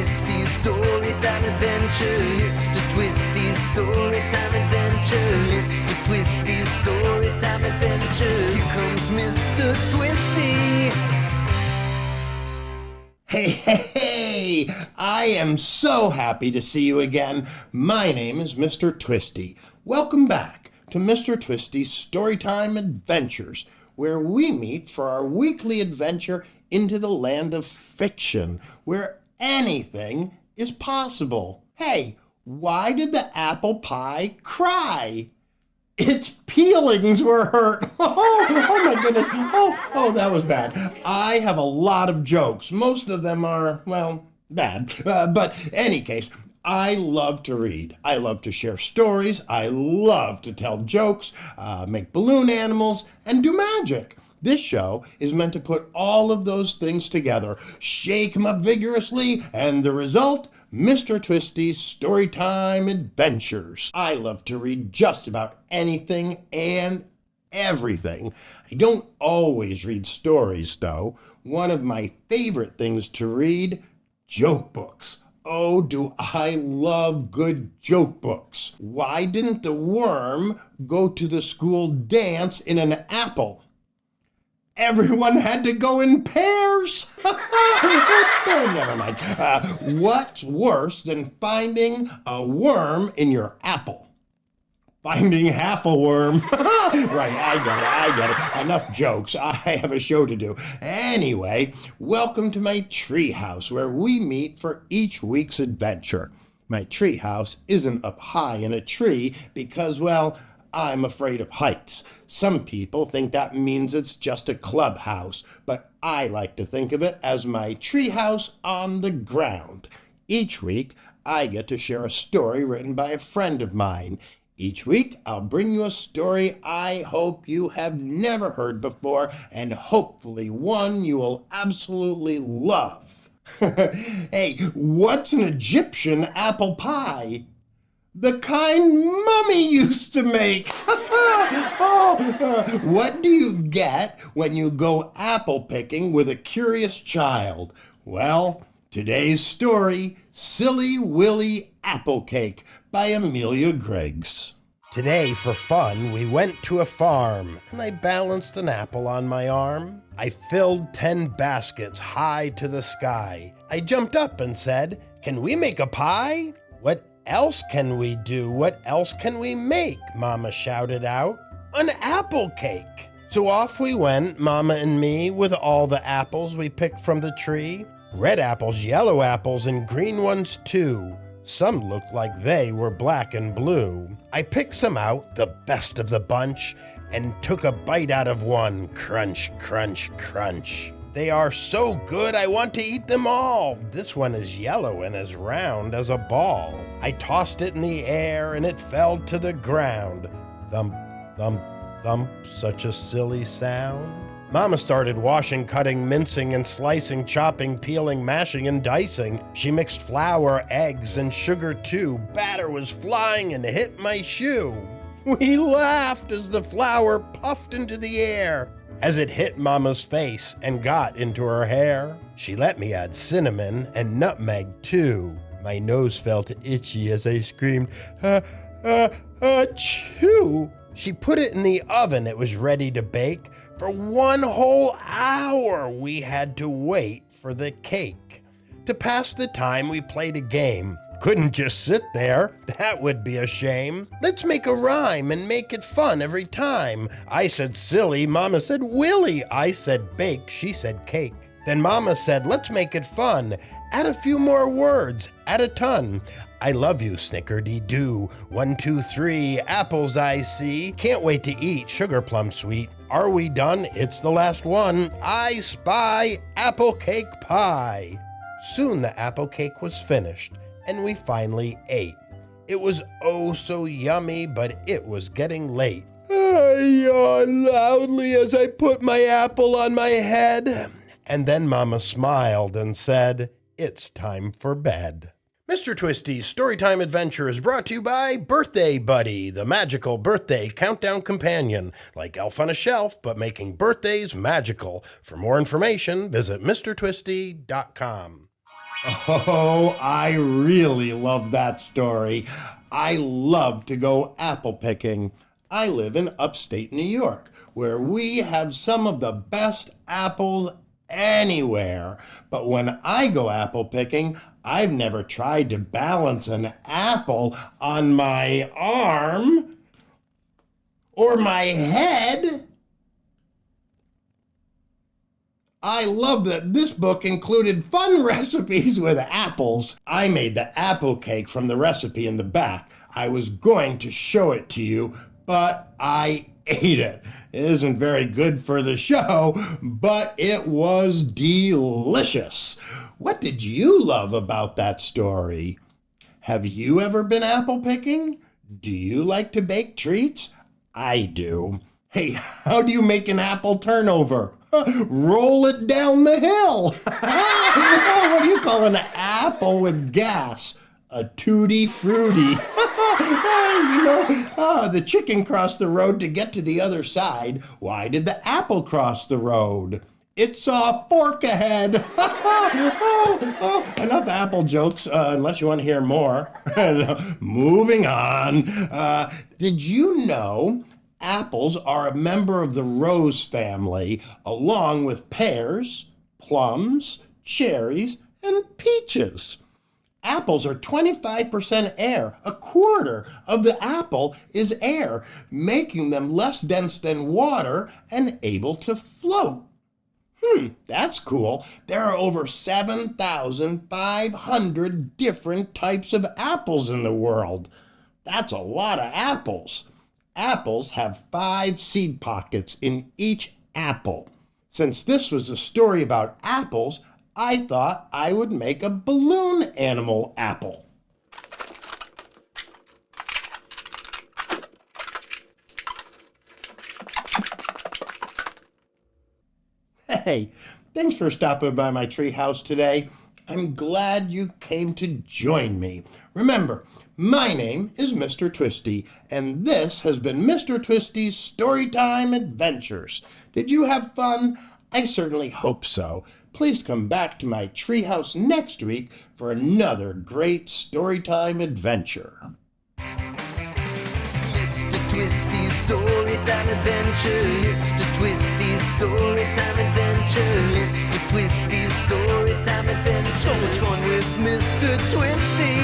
Twisty's Storytime Adventures. Mr. Twisty's Storytime Adventures. Mr. Twisty's Storytime Adventures. Here comes Mr. Twisty. Hey, I am so happy to see you again. My name is Mr. Twisty. Welcome back to Mr. Twisty's Storytime Adventures, where we meet for our weekly adventure into the land of fiction, where anything is possible. Hey, why did the apple pie cry? Its peelings were hurt. Oh my goodness. Oh, that was bad. I have a lot of jokes. Most of them are, well, bad. But any case, I love to read. I love to share stories. I love to tell jokes, make balloon animals, and do magic. This show is meant to put all of those things together, shake them up vigorously, and the result, Mr. Twisty's Storytime Adventures. I love to read just about anything and everything. I don't always read stories, though. One of my favorite things to read, joke books. Oh, do I love good joke books. Why didn't the worm go to the school dance in an apple? Everyone had to go in pairs. Oh, never mind. What's worse than finding a worm in your apple? Finding half a worm. Right, I get it. Enough jokes. I have a show to do. Anyway, welcome to my treehouse, where we meet for each week's adventure. My treehouse isn't up high in a tree because, well, I'm afraid of heights. Some people think that means it's just a clubhouse, but I like to think of it as my treehouse on the ground. Each week, I get to share a story written by a friend of mine. Each week, I'll bring you a story I hope you have never heard before, and hopefully one you will absolutely love. Hey, what's an Egyptian apple pie? The kind Mummy used to make. What do you get when you go apple picking with a curious child? Well, today's story, Silly Willy Apple Cake by Amelia Griggs. Today, for fun, we went to a farm, and I balanced an apple on my arm. I filled 10 baskets high to the sky. I jumped up and said, "Can we make a pie?" "What else can we do? What else can we make?" Mama shouted out. "An apple cake." So off we went, Mama and me, with all the apples we picked from the tree. Red apples, yellow apples, and green ones too. Some looked like they were black and blue. I picked some out, the best of the bunch, and took a bite out of one. Crunch, crunch, crunch. They are so good, I want to eat them all. This one is yellow and as round as a ball. I tossed it in the air and it fell to the ground. Thump, thump, thump, such a silly sound. Mama started washing, cutting, mincing, and slicing, chopping, peeling, mashing, and dicing. She mixed flour, eggs, and sugar too. Batter was flying and hit my shoe. We laughed as the flour puffed into the air, as it hit Mama's face and got into her hair. She let me add cinnamon and nutmeg too. My nose felt itchy as I screamed, achoo! She put it in the oven. It was ready to bake. For 1 whole hour we had to wait for the cake. To pass the time, we played a game. Couldn't just sit there. That would be a shame. Let's make a rhyme and make it fun every time. I said silly, Mama said Willy. I said bake, she said cake. Then Mama said, let's make it fun. Add a few more words, add a ton. I love you, snickerdy-doo. 1, 2, 3, apples I see. Can't wait to eat, sugar plum sweet. Are we done? It's the last one. I spy apple cake pie. Soon the apple cake was finished, and we finally ate. It was oh so yummy, but it was getting late. I yawned loudly as I put my apple on my head. And then Mama smiled and said, it's time for bed. Mr. Twisty's Storytime Adventure is brought to you by Birthday Buddy, the magical birthday countdown companion, like Elf on a Shelf, but making birthdays magical. For more information, visit MrTwisty.com. Oh, I really love that story. I love to go apple picking. I live in upstate New York, where we have some of the best apples anywhere. But when I go apple picking, I've never tried to balance an apple on my arm or my head. I love that this book included fun recipes with apples. I made the apple cake from the recipe in the back. I was going to show it to you, but I ate it. It isn't very good for the show, but it was delicious. What did you love about that story? Have you ever been apple picking? Do you like to bake treats? I do. Hey, how do you make an apple turnover? Roll it down the hill. Oh, what do you call an apple with gas? A tutti frutti. The chicken crossed the road to get to the other side. Why did the apple cross the road? It saw a fork ahead. Enough apple jokes, unless you want to hear more. Moving on. Did you know apples are a member of the rose family, along with pears, plums, cherries, and peaches? Apples are 25% air. A quarter of the apple is air, making them less dense than water and able to float. That's cool. There are over 7,500 different types of apples in the world. That's a lot of apples. Apples have 5 seed pockets in each apple. Since this was a story about apples, I thought I would make a balloon animal apple. Hey, thanks for stopping by my treehouse today. I'm glad you came to join me. Remember, my name is Mr. Twisty, and this has been Mr. Twisty's Storytime Adventures. Did you have fun? I certainly hope so. Please come back to my treehouse next week for another great Storytime adventure. Mr. Twisty's Storytime Adventures. Mr. Twisty's Storytime Adventures. Mr. Twisty's Storytime Adventures. So much fun with Mr. Twisty.